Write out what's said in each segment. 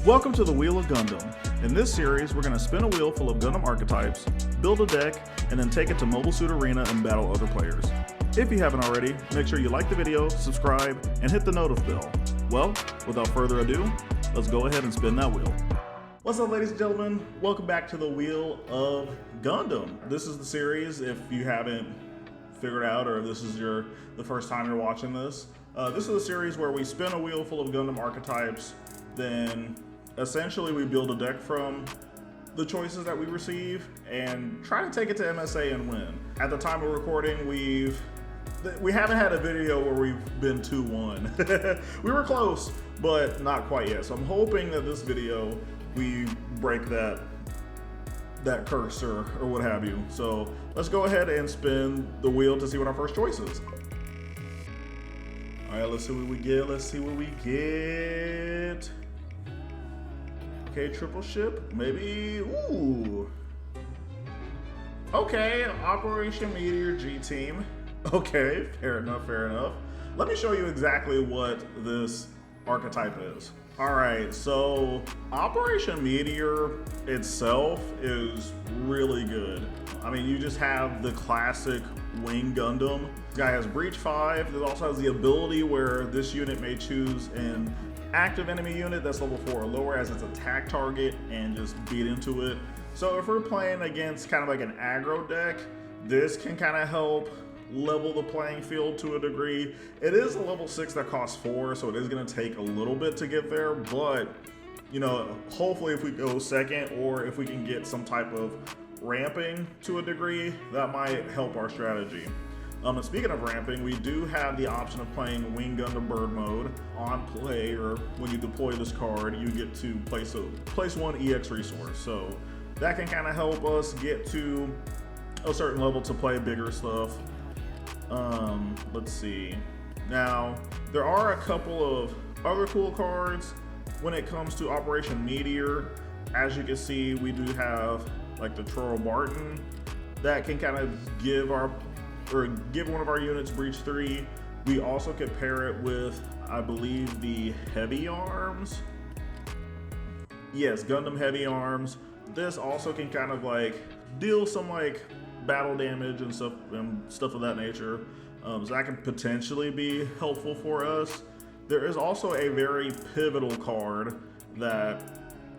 Welcome to the Wheel of Gundam. In this series, we're going to spin a wheel full of Gundam archetypes, build a deck, and then take it to Mobile Suit Arena and battle other players. If you haven't already, make sure you like the video, subscribe, and hit the notif bell. Well, without further ado, let's go ahead and spin that wheel. What's up, ladies and gentlemen? Welcome back to the Wheel of Gundam. This is the series, if you haven't figured out, or this is the first time you're watching this. This is a series where we spin a wheel full of Gundam archetypes, then essentially we build a deck from the choices that we receive and try to take it to MSA and win. At the time of recording, we haven't had a video where we've been 2-1. We were close, but not quite yet. So I'm hoping that this video we break that curse or what have you. So let's go ahead and spin the wheel to see what our first choice is. All right, let's see what we get. Let's see what we get. Okay, triple ship, maybe. Ooh. Okay, Operation Meteor G Team. Okay, fair enough, fair enough. Let me show you exactly what this archetype is. All right, so Operation Meteor itself is really good. I mean, you just have the classic Wing Gundam. This guy has Breach 5. It also has the ability where this unit may choose an active enemy unit that's level 4 or lower as its attack target and just beat into it. So if we're playing against kind of like an aggro deck, this can kind of help level the playing field to a degree. It is a level 6 that costs 4, so it is going to take a little bit to get there, but you know, hopefully if we go second or if we can get some type of ramping to a degree, that might help our strategy. And speaking of ramping, we do have the option of playing Wing Gundam Bird mode on play, or when you deploy this card, you get to place one EX resource. So that can kind of help us get to a certain level to play bigger stuff. Let's see. Now, there are a couple of other cool cards when it comes to Operation Meteor. As you can see, we do have like the Troro Barton that can kind of give one of our units Breach 3. We also could pair it with, I believe, the Heavy Arms. Yes, Gundam Heavy Arms. This also can kind of like deal some like battle damage and stuff of that nature. So that can potentially be helpful for us. There is also a very pivotal card that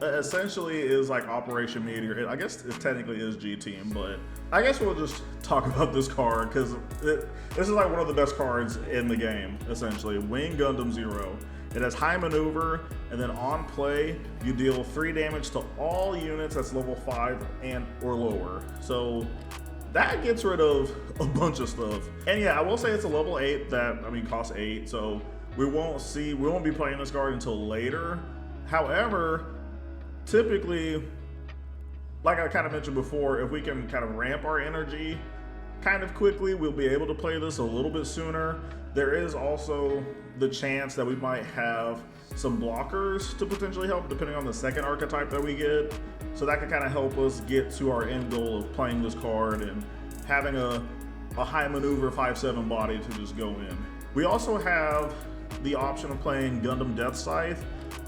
essentially is like Operation Meteor. I guess it technically is G-Team, but I guess we'll just talk about this card because this is like one of the best cards in the game, essentially. Wing Gundam 0. It has high maneuver, and then on play, you deal 3 damage to all units that's level 5 and or lower. So that gets rid of a bunch of stuff. And yeah, I will say it's a level 8 that, I mean, costs 8, so we won't be playing this card until later. However, typically, like I kind of mentioned before, if we can kind of ramp our energy kind of quickly, we'll be able to play this a little bit sooner. There is also the chance that we might have some blockers to potentially help depending on the second archetype that we get. So that can kind of help us get to our end goal of playing this card and having a high maneuver 5/7 body to just go in. We also have the option of playing Gundam Death Scythe.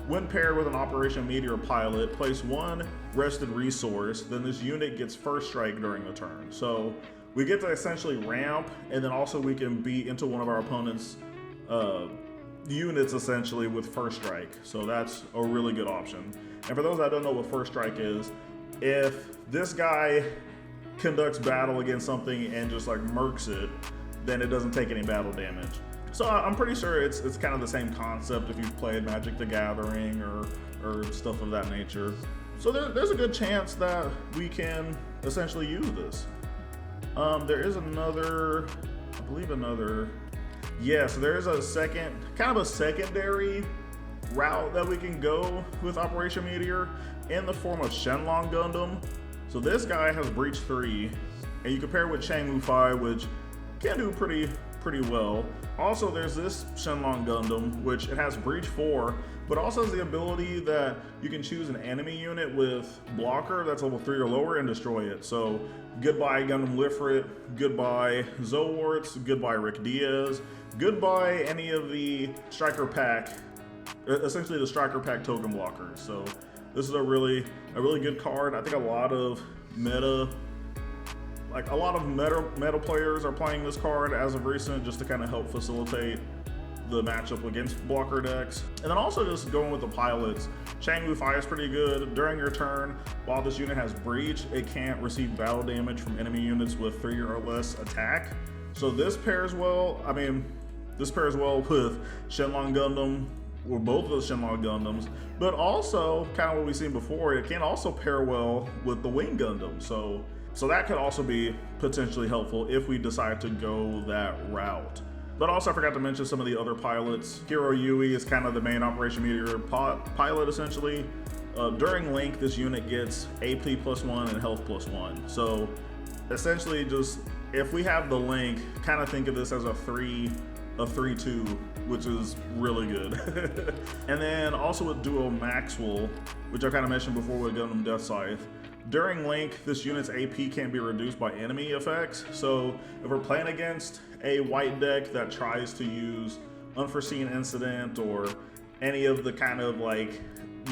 When paired with an Operation Meteor pilot, place 1 rested resource, then this unit gets first strike during the turn. So we get to essentially ramp, and then also we can beat into one of our opponent's units essentially with first strike. So that's a really good option. And for those that don't know what first strike is, if this guy conducts battle against something and just like murks it, then it doesn't take any battle damage. So I'm pretty sure it's kind of the same concept if you've played Magic the Gathering or stuff of that nature. So there's a good chance that we can essentially use this. There is another, I believe yeah, so there is a secondary route that we can go with Operation Meteor in the form of Shenlong Gundam. So this guy has Breach 3, and you compare it with Changwu 5, which can do pretty well. Also, there's this Shenlong Gundam, which it has Breach 4, but also has the ability that you can choose an enemy unit with blocker that's level 3 or lower and destroy it. So goodbye Gundam Lifrit, goodbye Zowarts, goodbye Rick Diaz, goodbye any of the Striker Pack essentially the striker pack token blockers. So this is a really good card. I think a lot of meta players are playing this card as of recent, just to kind of help facilitate the matchup against blocker decks. And then also just going with the pilots, Changwu Fire is pretty good. During your turn, while this unit has breach, it can't receive battle damage from enemy units with 3 or less attack. So this pairs well. I mean, this pairs well with Shenlong Gundam, or both of the Shenlong Gundams, but also kind of what we've seen before, it can also pair well with the Wing Gundam. So that could also be potentially helpful if we decide to go that route. But also I forgot to mention some of the other pilots. Hero Yui is kind of the main Operation Meteor pilot essentially. During Link, this unit gets AP +1 and health +1. So essentially just, if we have the Link, kind of think of this as a 3-2, which is really good. And then also with Duo Maxwell, which I kind of mentioned before with Gundam Death Scythe. During Link, this unit's AP can be reduced by enemy effects. So if we're playing against a white deck that tries to use Unforeseen Incident or any of the kind of like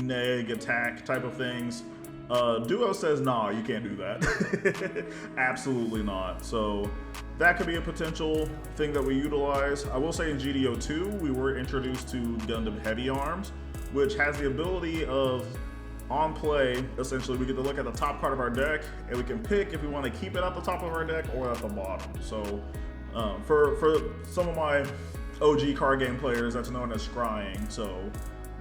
neg attack type of things, Duo says, nah, you can't do that. Absolutely not. So that could be a potential thing that we utilize. I will say in GDO2, we were introduced to Gundam Heavy Arms, which has the ability of, on play, essentially we get to look at the top card of our deck and we can pick if we want to keep it at the top of our deck or at the bottom. So for some of my OG card game players, that's known as scrying. So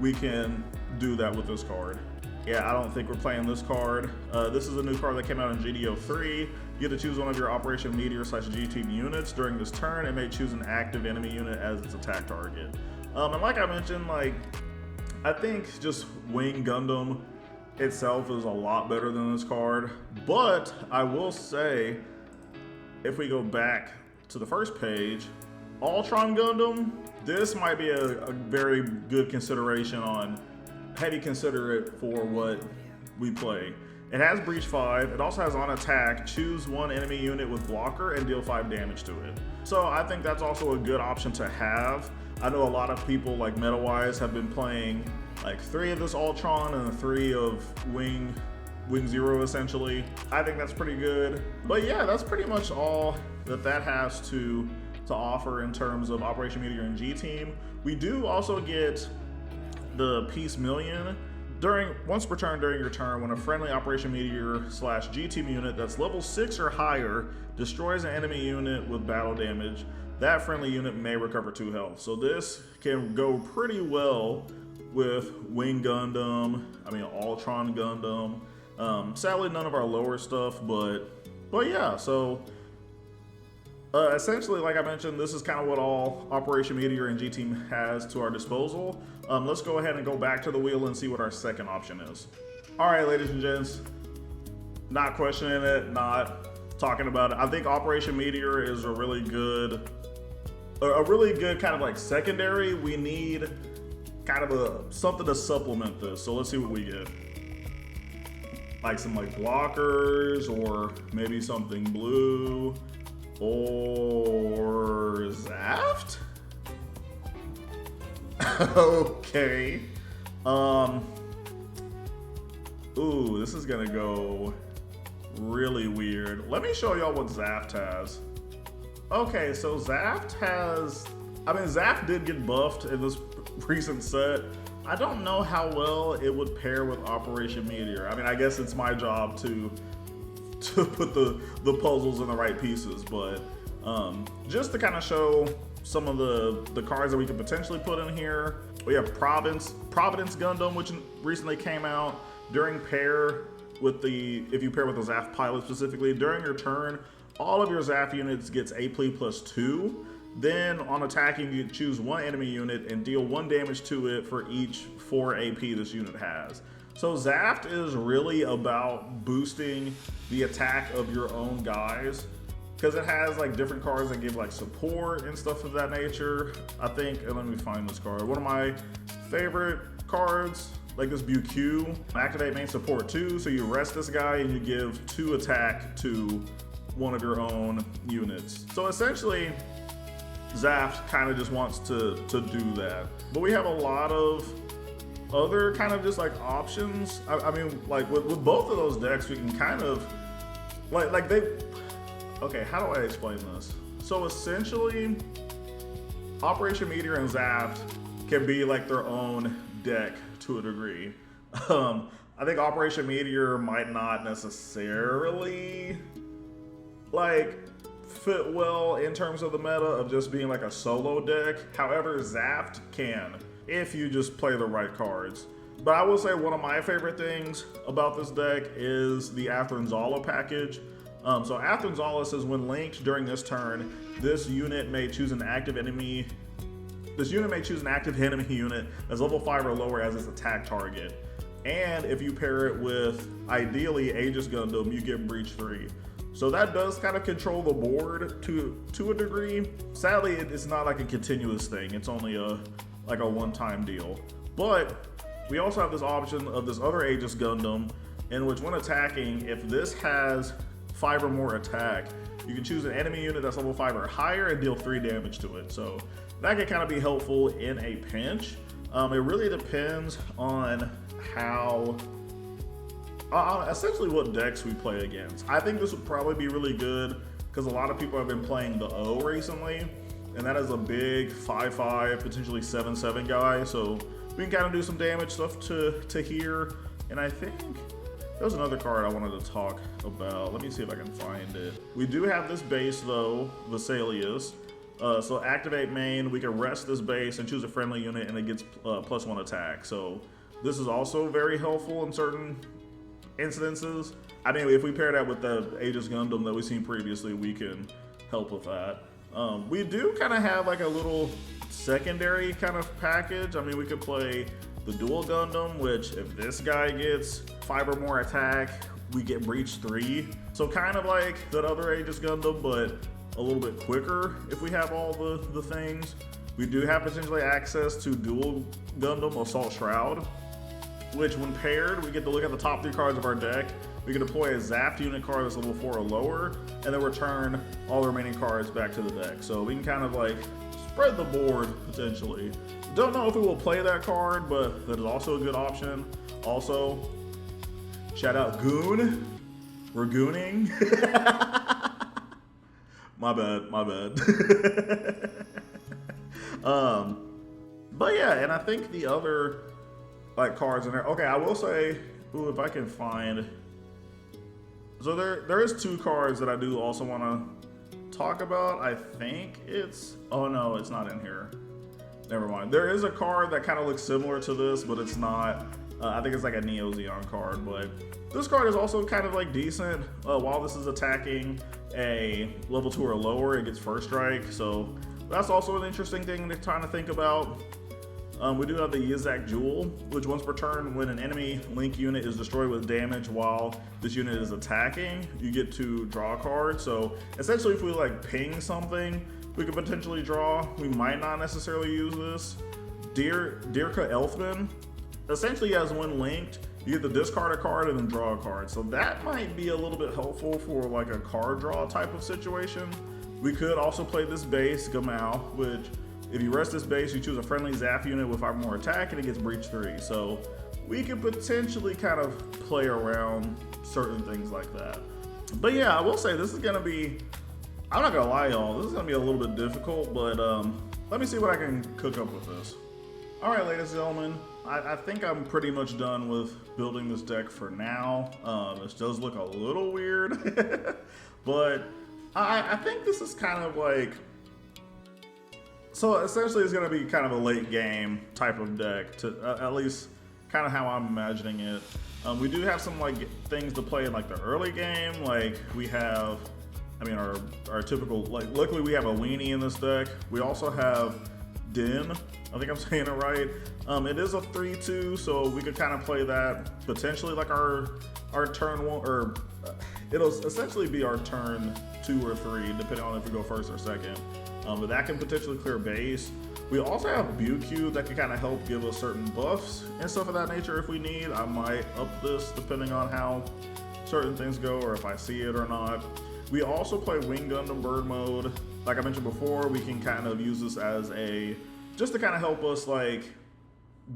we can do that with this card. Yeah, I don't think we're playing this card. This is a new card that came out in GDO3. You get to choose one of your Operation Meteor / G Team units during this turn and may choose an active enemy unit as its attack target. And like I mentioned, like, I think just Wing Gundam itself is a lot better than this card. But I will say, if we go back to the first page, Ultron Gundam, this might be a very good consideration on how do you consider it for what we play. It has Breach 5, it also has on attack, choose one enemy unit with blocker and deal 5 damage to it. So I think that's also a good option to have. I know a lot of people, like meta-wise, have been playing like 3 of this Ultron and 3 of Wing Zero essentially. I think that's pretty good. But yeah, that's pretty much all that has to offer in terms of Operation Meteor and G-Team. We do also get the Peace Million. Once per turn during your turn, when a friendly Operation Meteor / G-Team unit that's level 6 or higher destroys an enemy unit with battle damage, that friendly unit may recover 2 health. So this can go pretty well with Wing Gundam, Ultron Gundam. Sadly, none of our lower stuff, but yeah, so essentially, like I mentioned, this is kind of what all Operation Meteor and G-Team has to our disposal. Let's go ahead and go back to the wheel and see what our second option is. All right, ladies and gents, not questioning it, not talking about it. I think Operation Meteor is a really good kind of like secondary. We need kind of something to supplement this. So let's see what we get. Like some like blockers, or maybe something blue, or ZAFT? Okay. Ooh, this is gonna go really weird. Let me show y'all what ZAFT has. Okay, so ZAFT has, ZAFT did get buffed in this recent set. I don't know how well it would pair with Operation Meteor. I guess it's my job to put the puzzles in the right pieces, but just to kind of show some of the cards that we could potentially put in here. We have Providence Gundam, which recently came out. During pair with if you pair with the ZAFT pilot specifically, during your turn, all of your ZAFT units gets AP +2. Then on attacking, you choose one enemy unit and deal 1 damage to it for each 4 AP this unit has. So ZAFT is really about boosting the attack of your own guys, because it has like different cards that give like support and stuff of that nature. I think, and let me find this card. One of my favorite cards, like this BQ, activate main support 2. So you rest this guy and you give 2 attack to one of your own units. So essentially, ZAFT kind of just wants to do that. But we have a lot of other kind of just like options. I mean, like with both of those decks, we can kind of like they. Okay, how do I explain this? So essentially, Operation Meteor and ZAFT can be like their own deck to a degree. I think Operation Meteor might not necessarily like fit well in terms of the meta of just being like a solo deck. However, ZAFT can if you just play the right cards. But I will say one of my favorite things about this deck is the Athranzala package. So Athranzala says when linked during this turn, this unit may choose an active enemy. This unit may choose an active enemy unit as level 5 or lower as its attack target. And if you pair it with, ideally, Aegis Gundam, you get Breach 3. So that does kind of control the board to a degree. Sadly, it's not like a continuous thing. It's only like a one-time deal. But we also have this option of this other Aegis Gundam, in which when attacking, if this has 5 or more attack, you can choose an enemy unit that's level 5 or higher and deal 3 damage to it. So that can kind of be helpful in a pinch. It really depends on how, essentially what decks we play against. I think this would probably be really good because a lot of people have been playing the O recently, and that is a big 5/5, potentially 7/7 guy. So we can kind of do some damage stuff to here. And I think there was another card I wanted to talk about. Let me see if I can find it. We do have this base though, Vesalius. So activate main, we can rest this base and choose a friendly unit and it gets +1 attack. So this is also very helpful in certain incidences. I mean, if we pair that with the Aegis Gundam that we've seen previously, we can help with that. We do kind of have like a little secondary kind of package. I mean, we could play the Dual Gundam, which if this guy gets 5 or more attack, we get Breach 3. So kind of like that other Aegis Gundam, but a little bit quicker if we have all the things. We do have potentially access to Dual Gundam Assault Shroud, which when paired, we get to look at the top 3 cards of our deck. We can deploy a ZAFT unit card that's level 4 or lower, and then return all the remaining cards back to the deck. So we can kind of like spread the board potentially. Don't know if we will play that card, but that is also a good option. Also, shout out Goon. We're gooning. My bad. But yeah, and I think the other like cards in there. Okay, I will say, ooh, if I can find. So there is 2 cards that I do also want to talk about. I think it's, oh no, it's not in here. Never mind. There is a card that kind of looks similar to this, but it's not. I think it's like a Neo Zeon card, but this card is also kind of like decent. While this is attacking a level 2 or lower, it gets first strike. So that's also an interesting thing to kind of think about. We do have the Yizak Jewel, which once per turn, when an enemy link unit is destroyed with damage while this unit is attacking, you get to draw a card. So essentially, if we like ping something, we could potentially draw. We might not necessarily use this. Dirka Elfman, essentially as when linked, you get to discard a card and then draw a card. So that might be a little bit helpful for like a card draw type of situation. We could also play this base, Gamal, which if you rest this base, you choose a friendly ZAFT unit with 5 or more attack and it gets Breach 3. So we could potentially kind of play around certain things like that. But yeah, I will say this is gonna be, I'm not gonna lie y'all, this is gonna be a little bit difficult, but let me see what I can cook up with this. All right, ladies and gentlemen, I think I'm pretty much done with building this deck for now. This does look a little weird, but I think this is kind of like, so essentially it's gonna be kind of a late game type of deck, to at least kind of how I'm imagining it. We do have some like things to play in like the early game, like we have, I mean our typical, like luckily we have a weenie in this deck. We also have Din, I think I'm saying it right. It is a 3/2, so we could kind of play that potentially like our turn 1, or it'll essentially be our turn 2 or 3, depending on if we go first or second. But that can potentially clear base. We also have BuQ that can kind of help give us certain buffs and stuff of that nature if we need. I might up this depending on how certain things go or if I see it or not. We also play Wing Gundam Bird Mode. Like I mentioned before, we can kind of use this as a, just to kind of help us like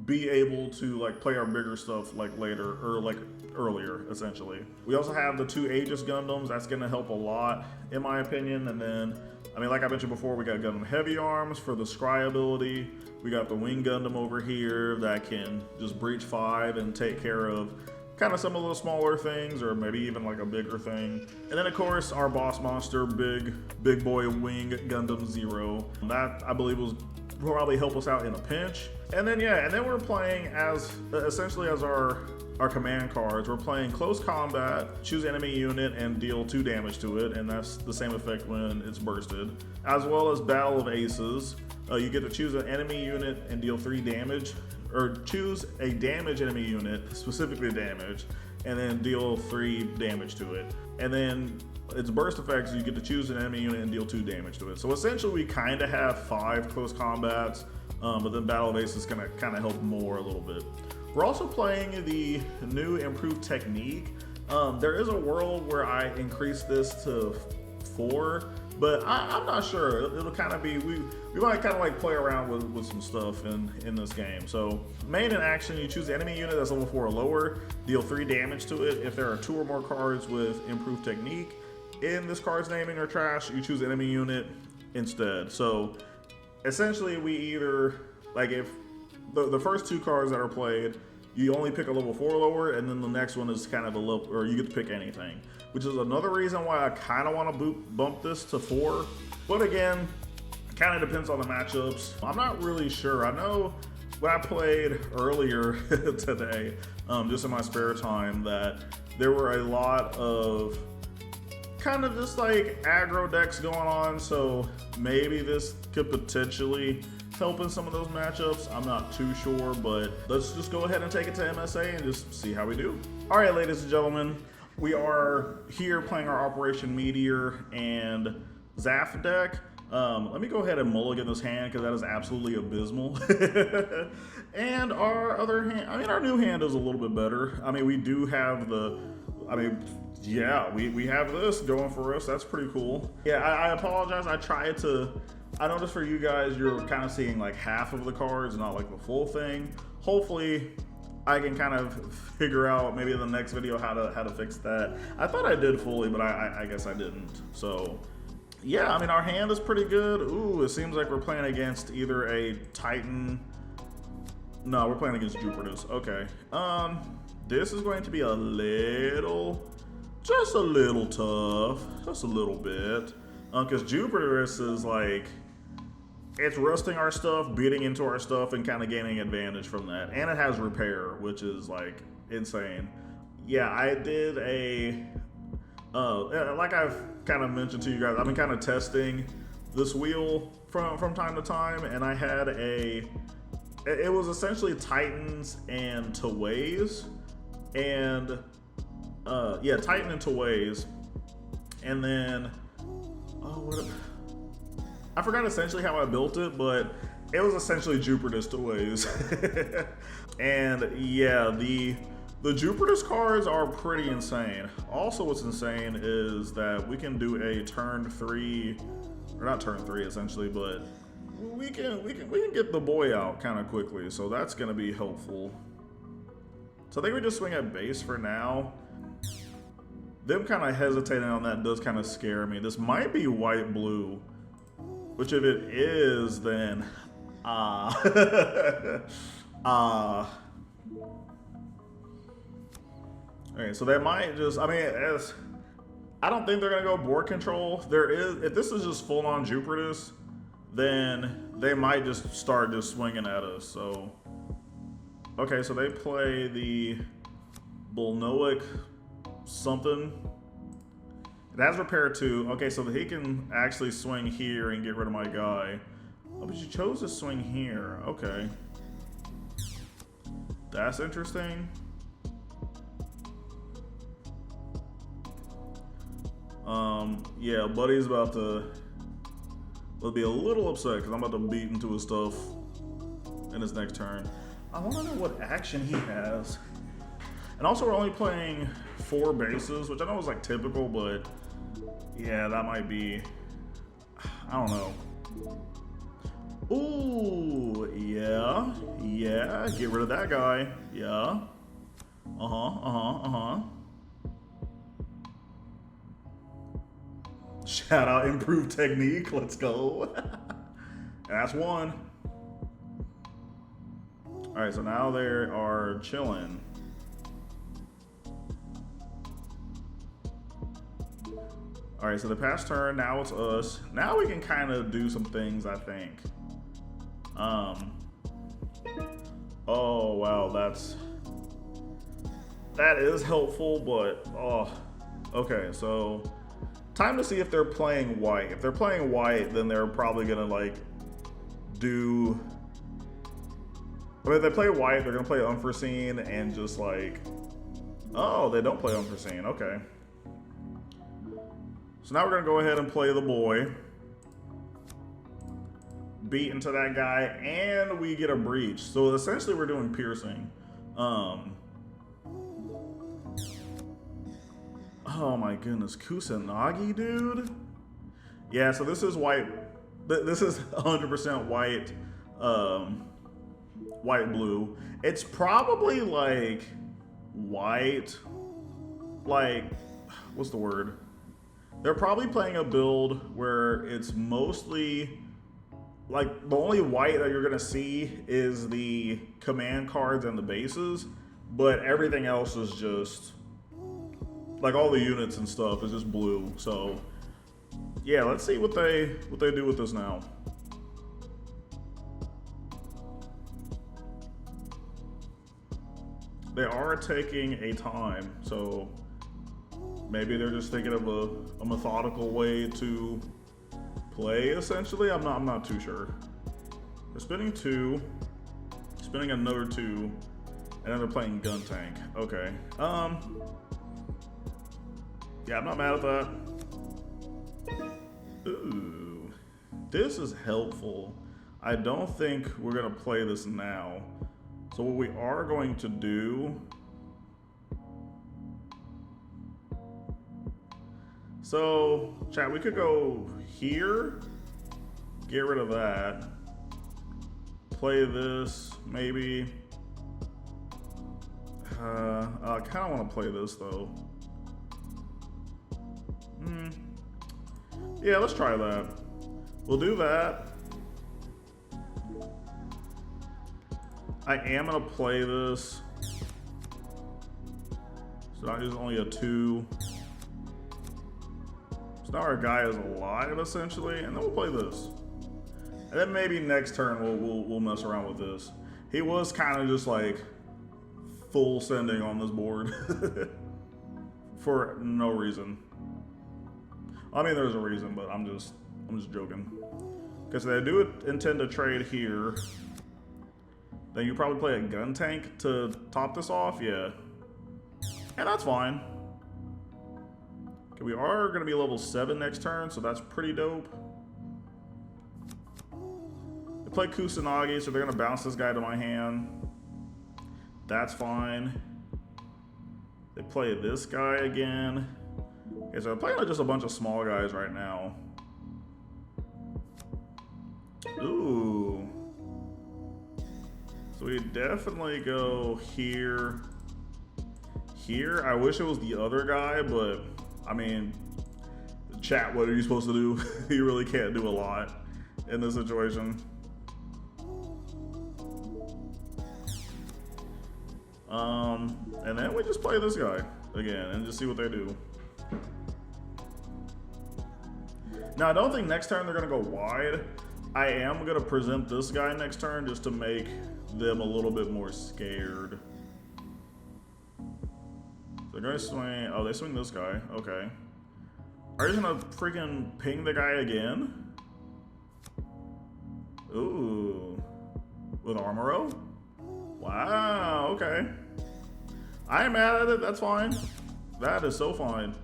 be able to like play our bigger stuff like later or like earlier, essentially. We also have the 2 Aegis Gundams. That's gonna help a lot in my opinion. And then, I mean, like I mentioned before, we got Gundam Heavy Arms for the Scry ability. We got the Wing Gundam over here that can just breach 5 and take care of kind of some of those smaller things, or maybe even like a bigger thing. And then of course our boss monster, big boy Wing Gundam Zero. That I believe will probably help us out in a pinch. And then yeah, and then we're playing as essentially as our command cards. We're playing close combat, choose enemy unit and deal 2 damage to it, and that's the same effect when it's bursted. As well as Battle of Aces. You get to choose an enemy unit and deal 3 damage, or choose a damage enemy unit, specifically damage, and then deal 3 damage to it. And then its burst effects, you get to choose an enemy unit and deal 2 damage to it. So essentially we kind of have 5 close combats, but then Battle of Aces is gonna kind of help more a little bit. We're also playing the new improved technique. There is a world where I increase this to 4, but I'm not sure. It'll kind of be, we might kind of like play around with some stuff in this game. So main in action, you choose the enemy unit that's level 4 or lower, deal 3 damage to it. If there are 2 or more cards with improved technique in this card's name in your trash, you choose enemy unit instead. So essentially we either, like if the first 2 cards that are played, you only pick a level 4 or lower, and then the next one is kind of a level, or you get to pick anything, which is another reason why I kind of want to bump this to 4. But again, it kind of depends on the matchups. I'm not really sure. I know when I played earlier today, just in my spare time, that there were a lot of kind of just like aggro decks going on, so maybe this could potentially help in some of those matchups. I'm not too sure, but let's just go ahead and take it to MSA and just see how we do. All right, ladies and gentlemen, we are here playing our Operation Meteor and ZAFT deck. Let me go ahead and mulligan this hand because that is absolutely abysmal. And our other hand, I mean, our new hand is a little bit better. I mean, we do have the, I mean, yeah, we have this going for us. That's pretty cool. Yeah, I apologize. I noticed for you guys, you're kind of seeing like half of the cards, not like the full thing. Hopefully, I can kind of figure out maybe in the next video how to fix that. I thought I did fully, but I guess I didn't. So yeah, I mean, our hand is pretty good. Ooh, it seems like we're playing against either a Titan. No, we're playing against Jupiter's. Okay. This is going to be a little, just a little tough, just a little bit. Because Jupiter's is like, it's rusting our stuff, beating into our stuff, and kind of gaining advantage from that. And it has repair, which is like insane. Yeah, I did a, like I've kind of mentioned to you guys, I've been kind of testing this wheel from time to time, and I had it was essentially Titans and Taways, and yeah, Titan and Taways, and then, I forgot essentially how I built it, but it was essentially Jupiter's Taways. And yeah, the Jupiter's cards are pretty insane. Also, what's insane is that we can do a turn 3, or not turn 3 essentially, but we can get the boy out kind of quickly, so that's gonna be helpful. So I think we just swing at base for now. Them kind of hesitating on that does kind of scare me. This might be white-blue, which if it is, then Okay, so they might just, I mean, I don't think they're gonna go board control. If this is just full-on Jupiter's, then they might just start just swinging at us. So, okay, so they play the Bulnoic something. It has repair 2. Okay, so that he can actually swing here and get rid of my guy. Oh, but you chose to swing here. Okay. That's interesting. Yeah, buddy's about to be a little upset because I'm about to beat into his stuff in his next turn. I want to know what action he has. And also, we're only playing 4 bases, which I know is like typical, but yeah, that might be, I don't know. Ooh, yeah, yeah. Get rid of that guy. Yeah. Shout out improved technique. Let's go. That's one. All right, so now they are chilling. All right, so the past turn, now it's us. Now we can kind of do some things, I think. Oh, wow, that is helpful, but, oh, okay, so time to see if they're playing white. If they're playing white, then they're probably gonna like do, I mean, if they play white, they're gonna play unforeseen and just like, oh, they don't play unforeseen, okay. So now we're gonna go ahead and play the boy. Beat into that guy, and we get a breach. So essentially we're doing piercing. Oh my goodness, Kusanagi, dude? Yeah, so this is white. This is 100% white, white blue. It's probably like white, like, what's the word? They're probably playing a build where it's mostly, like, the only white that you're gonna see is the command cards and the bases, but everything else is just, like, all the units and stuff is just blue. So yeah, let's see what they do with this now. They are taking a time, so maybe they're just thinking of a methodical way to play, essentially. I'm not too sure. They're spinning 2, spinning another 2, and then they're playing gun tank. Okay. Yeah, I'm not mad at that. Ooh, this is helpful. I don't think we're gonna play this now. So what we are going to do, so chat, we could go here, get rid of that, play this maybe. I kind of want to play this though. Yeah, let's try that. We'll do that. I am gonna play this. So now he's only a 2. So now our guy is alive essentially, and then we'll play this. And then maybe next turn we'll mess around with this. He was kind of just like full sending on this board for no reason. I mean, there's a reason, but I'm just joking. Because they do intend to trade here. Then you probably play a gun tank to top this off, yeah. And that's fine. Okay, we are gonna be level 7 next turn, so that's pretty dope. They play Kusanagi, so they're gonna bounce this guy to my hand. That's fine. They play this guy again. Okay, so they're playing like just a bunch of small guys right now. Ooh. So we definitely go here. Here, I wish it was the other guy, but I mean, chat, what are you supposed to do? You really can't do a lot in this situation. And then we just play this guy again and just see what they do. Now, I don't think next turn they're gonna go wide. I am gonna present this guy next turn just to make them a little bit more scared. They're gonna swing, oh, they swing this guy, okay. Are you gonna freaking ping the guy again? Ooh, with Armoro? Wow, okay. I ain't mad at it, that's fine. That is so fine.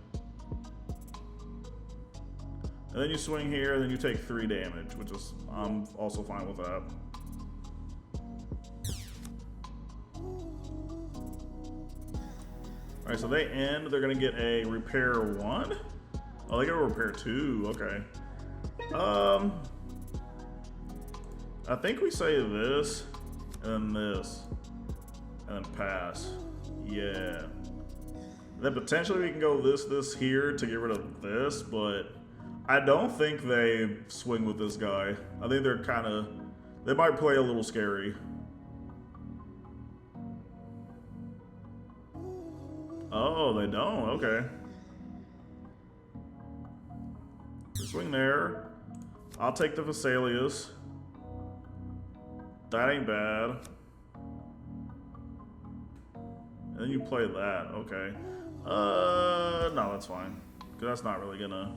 And then you swing here, and then you take 3 damage, which is, I'm also fine with that. All right, so they end, they're gonna get a repair 1? Oh, they get a repair 2, okay. I think we say this, and then this, and then pass. Yeah. Then potentially we can go this here to get rid of this, but I don't think they swing with this guy. I think they're kind of, they might play a little scary. Oh, they don't, okay. Swing there. I'll take the Vesalius. That ain't bad. And then you play that, okay. No, that's fine. Cause that's not really gonna.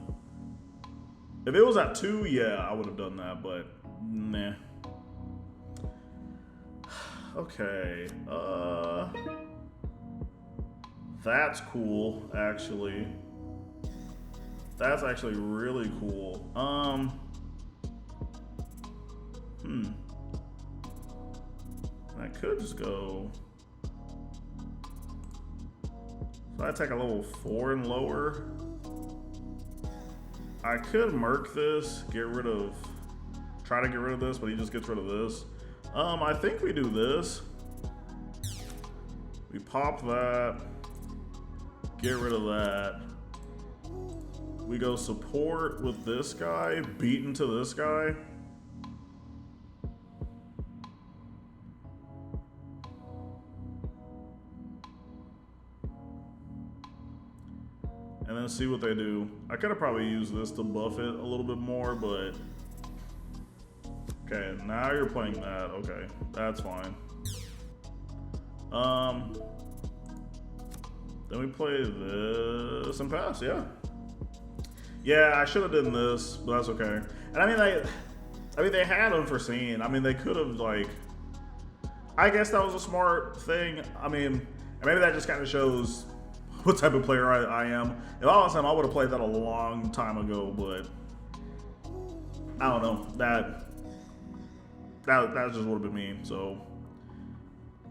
If it was at 2, yeah, I would have done that, but nah. Okay, that's cool, actually. That's actually really cool. I could just go. So I take a level 4 and lower. I could merc this, get rid of, try to get rid of this, but he just gets rid of this. I think we do this. We pop that, get rid of that. We go support with this guy, beat into this guy. And then see what they do. I could have probably used this to buff it a little bit more, but okay, now you're playing that. Okay, that's fine. Then we play this and pass, yeah. Yeah, I should have done this, but that's okay. And I mean they had unforeseen. I mean, they could have, like, I guess that was a smart thing. I mean, maybe that just kind of shows what type of player I am. If I was him, I would have played that a long time ago, but I don't know. That just would have been me. So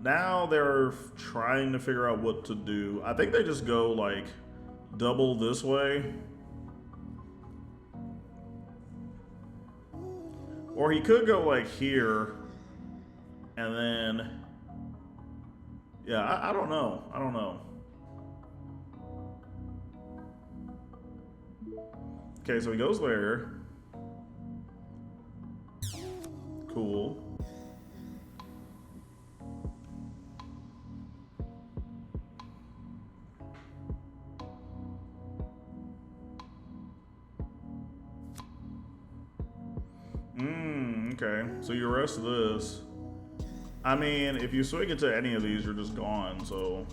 now they're trying to figure out what to do. I think they just go like double this way. Or he could go like here and then, yeah, I don't know. I don't know. Okay, so he goes there. Cool. Okay, so you rest this. I mean, if you swing it to any of these, you're just gone, so.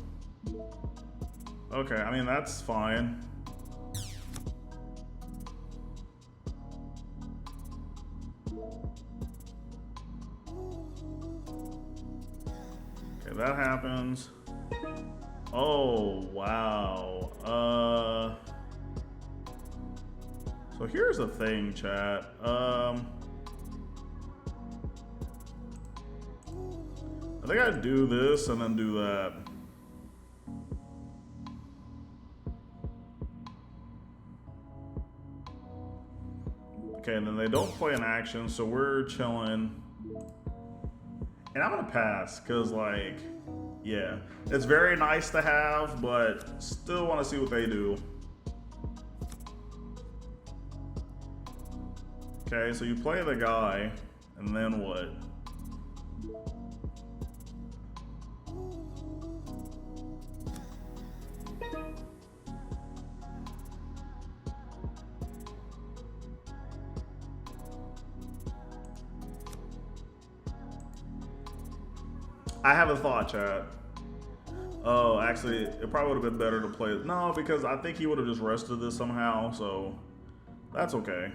Okay, I mean, that's fine. Okay, that happens. Oh, wow. So here's the thing, chat. I think I'd do this and then do that. Okay, and then they don't play an action, so we're chilling. And I'm gonna pass, cause like, yeah, it's very nice to have, but still want to see what they do. Okay, so you play the guy, and then what? I have a thought, chat. Oh, actually, it probably would have been better to play it. No, because I think he would have just rested this somehow, so that's okay.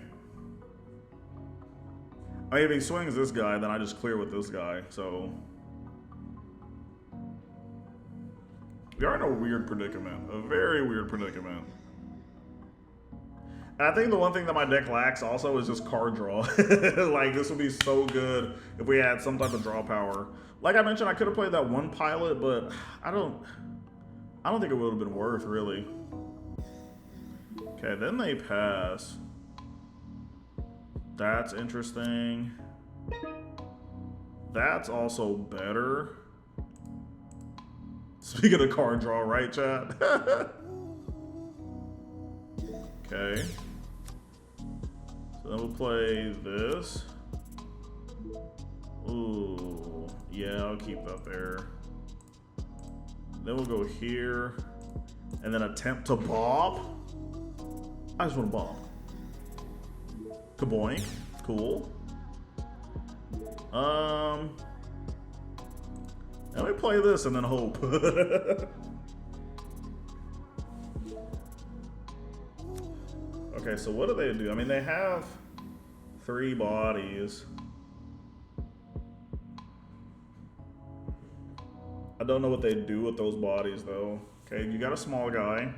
I mean, if he swings this guy, then I just clear with this guy, so. We are in a weird predicament, a very weird predicament. And I think the one thing that my deck lacks also is just card draw. Like, this would be so good if we had some type of draw power. Like I mentioned, I could have played that one pilot, but I don't think it would have been worth, really. Okay, then they pass. That's interesting. That's also better. Speaking of card draw, right, chat? Okay. So then we'll play this. Ooh, yeah, I'll keep that there. Then we'll go here, and then attempt to bob. I just want to bob. Kaboink, cool. Let me play this and then hope. Okay, so what do they do? I mean, they have 3 bodies. I don't know what they do with those bodies, though. Okay, you got a small guy.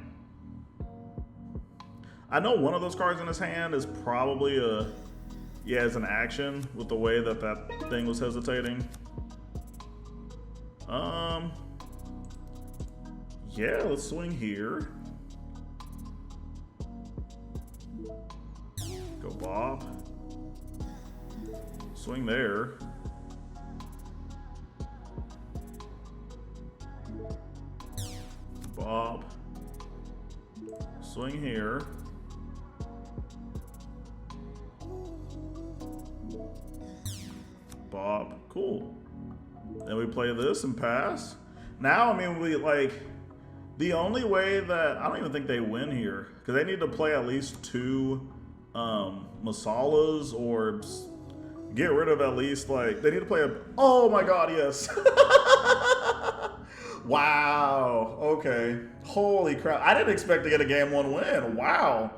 I know one of those cards in his hand is probably as an action with the way that that thing was hesitating. Yeah, let's swing here. Go bob. Swing there. Bob. Swing here. Bob. Cool. Then we play this and pass. Now, I mean, we like the only way that I don't even think they win here because they need to play at least 2 masalas or get rid of at least like they need to play a. Oh my God! Yes. Wow. Okay. Holy crap! I didn't expect to get a game 1 win. Wow.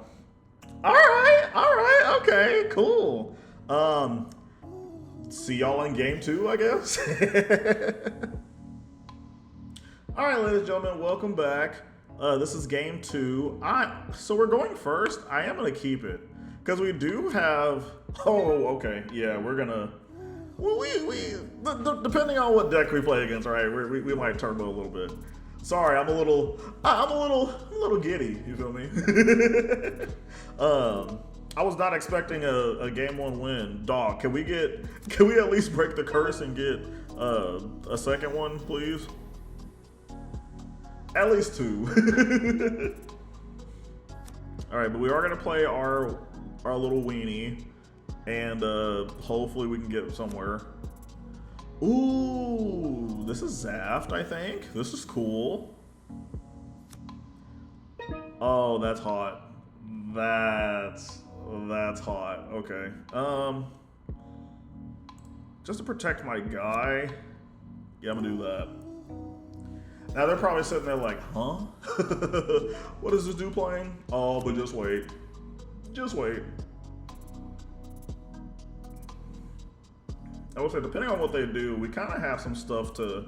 All right. All right. Okay. Cool. See y'all in game 2, I guess. All right, ladies and gentlemen, welcome back. This is game 2. So we're going first. I am gonna keep it because we do have. Oh, okay. Yeah, we're gonna. Depending on what deck we play against, all right, we might turbo a little bit. Sorry, I'm a little giddy. You feel me? I was not expecting a game 1 win. Dog, can we at least break the curse and get a second one, please? At least 2. All right, but we are gonna play our little weenie, and hopefully we can get somewhere. Ooh, this is ZAFT, I think. This is cool. Oh, that's hot. That's hot. Okay. Just to protect my guy. Yeah, I'm gonna do that. Now they're probably sitting there like, huh? What is this dude playing? Oh, but just wait. Just wait. I would say, depending on what they do, we kind of have some stuff to.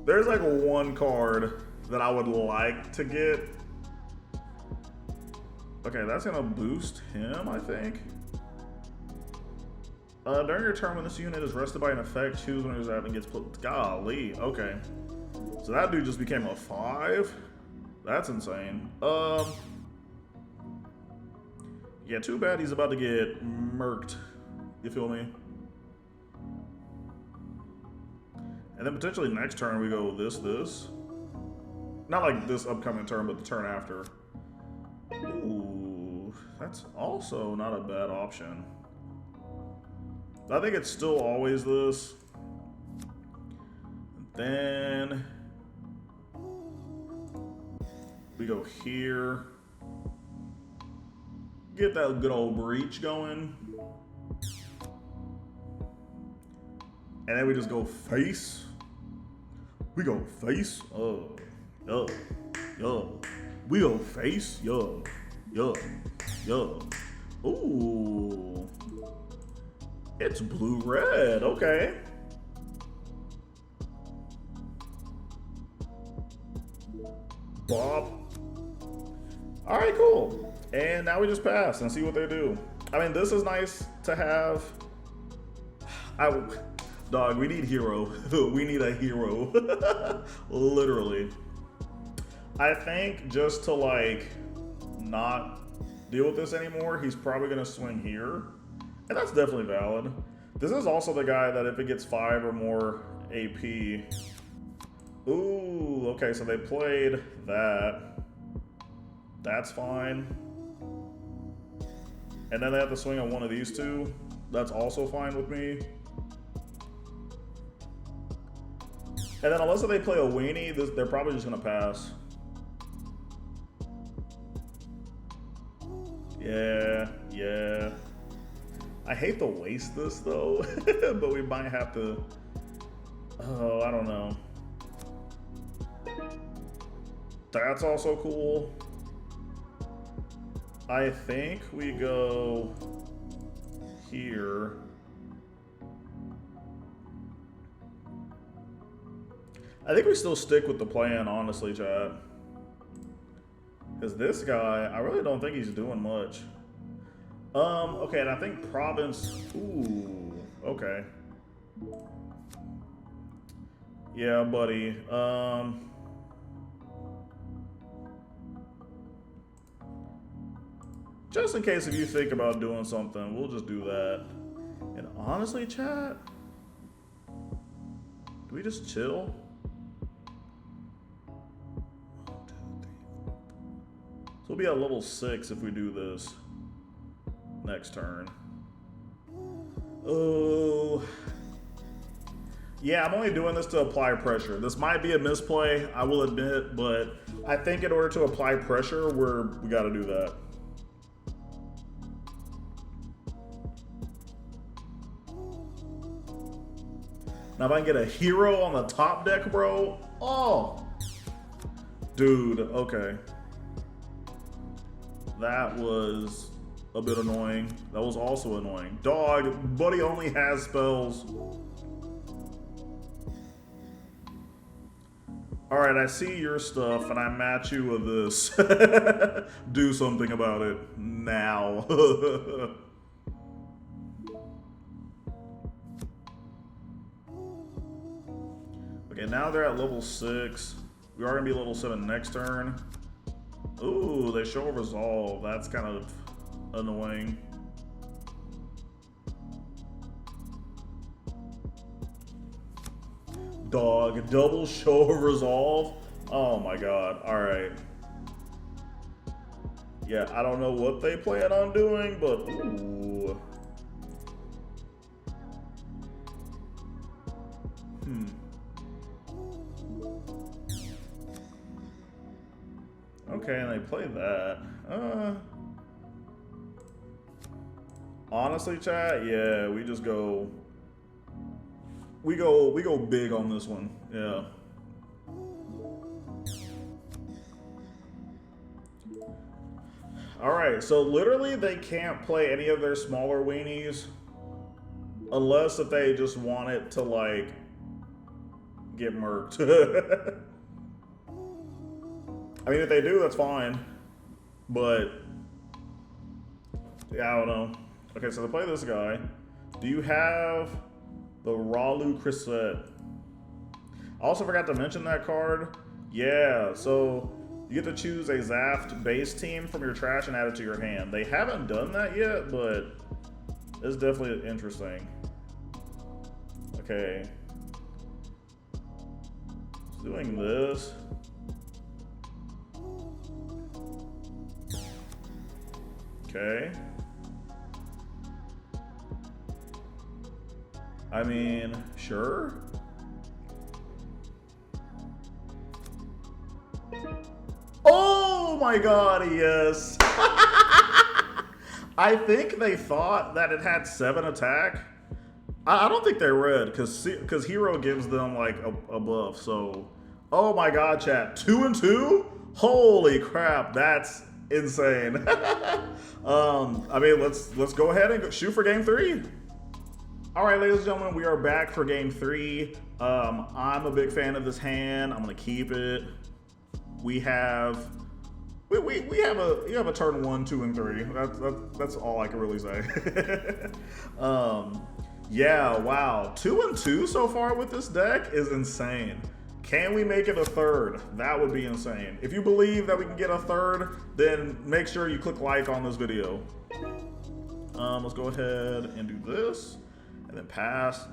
There's like 1 card that I would like to get. Okay, that's gonna boost him, I think. During your turn, when this unit is rested by an effect, choose when it is out and gets put. Golly, okay. So that dude just became a 5. That's insane. Yeah, too bad he's about to get murked. You feel me? And then potentially next turn we go this. Not like this upcoming turn, but the turn after. Ooh, that's also not a bad option. I think it's still always this. Then we go here. Get that good old breach going. And then we just go face. We go face. We go face. Ooh. It's blue-red. Okay. Bob. All right, cool. And now we just pass and see what they do. I mean, this is nice to have. Dog, we need hero. We need a hero. Literally. I think just to like not deal with this anymore, he's probably gonna swing here. And that's definitely valid. This is also the guy that if it gets 5 or more AP. Ooh, okay, so they played that. That's fine. And then they have to swing on one of these two. That's also fine with me. And then unless they play a weenie, they're probably just gonna pass. Yeah. I hate to waste this though, but we might have to. Oh, I don't know. That's also cool. I think we go here. I think we still stick with the plan, honestly, chat. Because this guy, I really don't think he's doing much. Okay, and I think Province, ooh, okay. Yeah, buddy. Just in case if you think about doing something, we'll just do that. And honestly, chat, do we just chill? 1, 2, 3, 4. So we'll be at level 6 if we do this next turn. Oh. Yeah, I'm only doing this to apply pressure. This might be a misplay, I will admit, but I think in order to apply pressure, we gotta do that. Now if I can get a hero on the top deck, bro. Oh. Dude, okay. That was a bit annoying. That was also annoying. Dog, buddy only has spells. Alright, I see your stuff and I match you with this. Do something about it now. Okay, now they're at level 6. We are gonna be level 7 next turn. Ooh, they show resolve. That's kind of annoying. Dog, double show of resolve. Oh my god. Alright. Yeah, I don't know what they plan on doing, but ooh. Okay, and they play that. Honestly, chat, yeah, we just go. We go big on this one. Yeah. All right, so literally they can't play any of their smaller weenies unless if they just want it to like get murked. I mean, if they do, that's fine. But yeah, I don't know. Okay, so they play this guy. Do you have the Ralu Crisette? I also forgot to mention that card. Yeah, so you get to choose a ZAFT base team from your trash and add it to your hand. They haven't done that yet, but it's definitely interesting. Okay. It's doing this. Okay. I mean, sure. Oh my god, yes. I think they thought that it had 7 attack. I don't think they read because Hero gives them like a buff. So, oh my god, chat, 2 and 2? Holy crap, that's insane. I mean, let's go ahead and shoot for game 3. All right, ladies and gentlemen, we are back for game 3. I'm a big fan of this hand. I'm gonna keep it. We have a turn 1, 2, and 3. That's all I can really say. Yeah, wow, 2 and 2 so far with this deck is insane. Can we make it a 3rd? That would be insane. If you believe that we can get a 3rd, then make sure you click like on this video. Let's go ahead and do this. and then pass.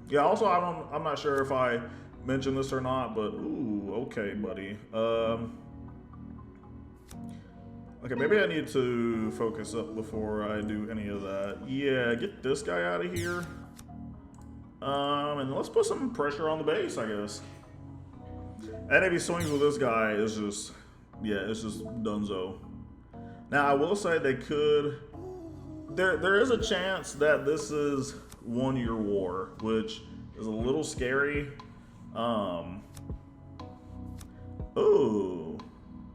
Yeah, also I'm not sure if I mentioned this or not, but ooh, okay, buddy. Okay, maybe I need to focus up before I do any of that. Yeah, get this guy out of here. And let's put some pressure on the base, I guess. And if he swings with this guy, it's just, yeah, it's just dunzo. Now, I will say they could, there is a chance that this is 1 year war, which is a little scary. Oh,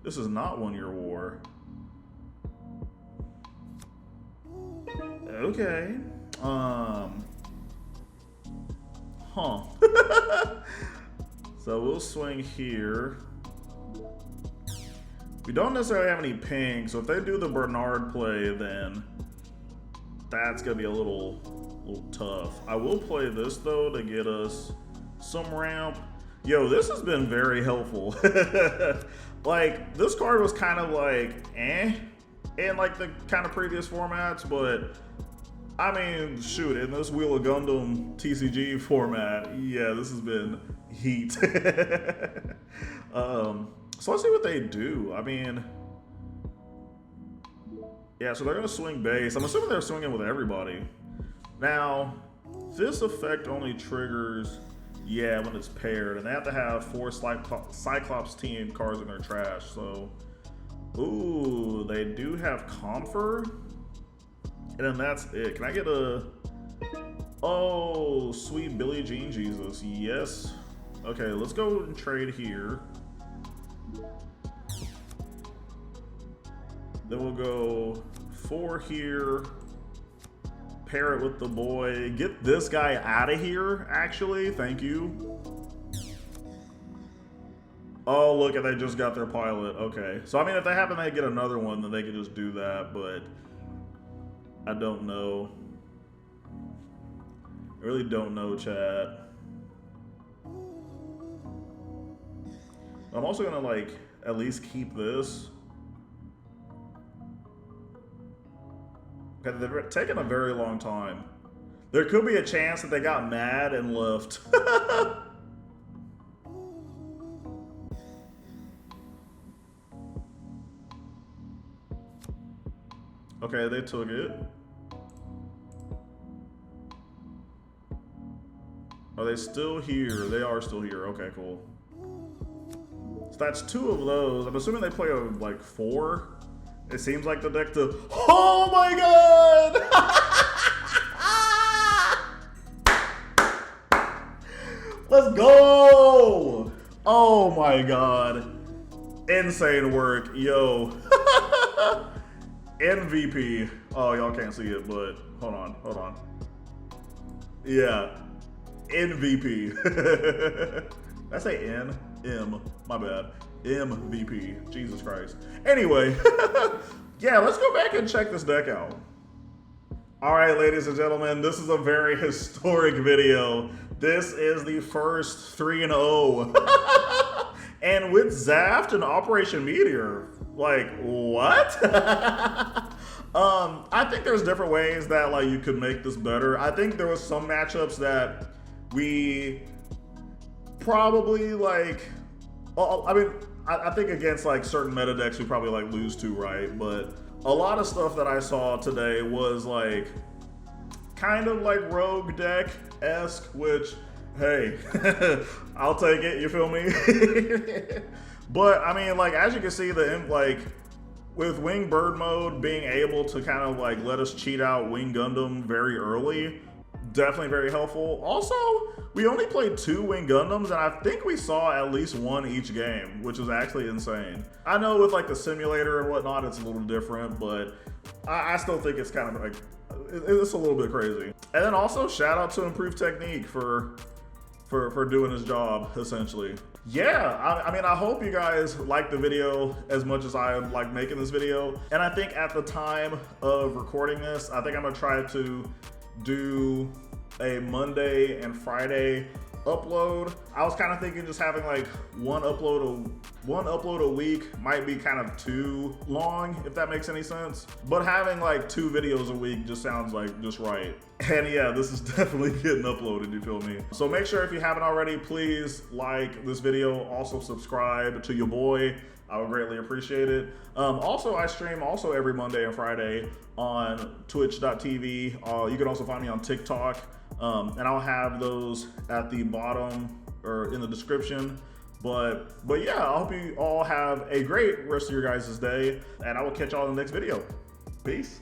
this is not 1 year war. Okay. Huh. So we'll swing here. We don't necessarily have any ping, so if they do the Bernard play, then that's gonna be a little tough. I will play this though to get us some ramp. Yo, this has been very helpful. Like, this card was kind of like, in like the kind of previous formats, but I mean, shoot, in this Wheel of Gundam TCG format, yeah, this has been heat. So let's see what they do. I mean, yeah, so they're gonna swing base. I'm assuming they're swinging with everybody. Now, this effect only triggers, yeah, when it's paired, and they have to have 4 Cyclops team cards in their trash, so, ooh, they do have Confer, and then that's it. Can I get a, oh, sweet Billie Jean Jesus, yes. Okay, let's go and trade here. Then we'll go 4 here, pair it with the boy, get this guy out of here, actually, thank you. Oh, look, and they just got their pilot, okay. So, I mean, if they happen to get another one, then they could just do that, but I don't know. I really don't know, chat. I'm also gonna, like, at least keep this. Okay, they're taking a very long time. There could be a chance that they got mad and left. Okay, they took it. Are they still here? They are still here. Okay, cool. So that's 2 of those. I'm assuming they play like 4. It seems like the deck to. Oh my god! Let's go! Oh my god. Insane work. Yo. MVP. Oh, y'all can't see it, but hold on, hold on. Yeah. MVP. Did I say N? M. My bad. MVP. Jesus Christ. Anyway, yeah, let's go back and check this deck out. All right, ladies and gentlemen, this is a very historic video. This is the first 3-0. And with ZAFT and Operation Meteor, like, what? I think there's different ways that like you could make this better. I think there was some matchups that we probably like, I mean, I think against like certain meta decks we probably like lose to, right? But a lot of stuff that I saw today was like kind of like rogue deck-esque, which, hey, I'll take it, you feel me? But I mean, like, as you can see, like with Wing Bird mode being able to kind of like let us cheat out Wing Gundam very early, definitely very helpful. Also, we only played 2 Wing Gundams, and I think we saw at least 1 each game, which was actually insane. I know with like the simulator and whatnot, it's a little different, but I still think it's kind of like, it's a little bit crazy. And then also shout out to Improved Technique for doing his job, essentially. Yeah, I mean, I hope you guys like the video as much as I like making this video. And I think at the time of recording this, I think I'm gonna try to do a Monday and Friday upload. I was kind of thinking just having like one upload a week might be kind of too long, if that makes any sense. But having like 2 videos a week just sounds like just right. And yeah, this is definitely getting uploaded, you feel me? So make sure if you haven't already, please like this video. Also subscribe to your boy. I would greatly appreciate it. Also, I stream also every Monday and Friday on twitch.tv. You can also find me on TikTok. And I'll have those at the bottom or in the description. But yeah, I hope you all have a great rest of your guys' day, and I will catch y'all in the next video. Peace.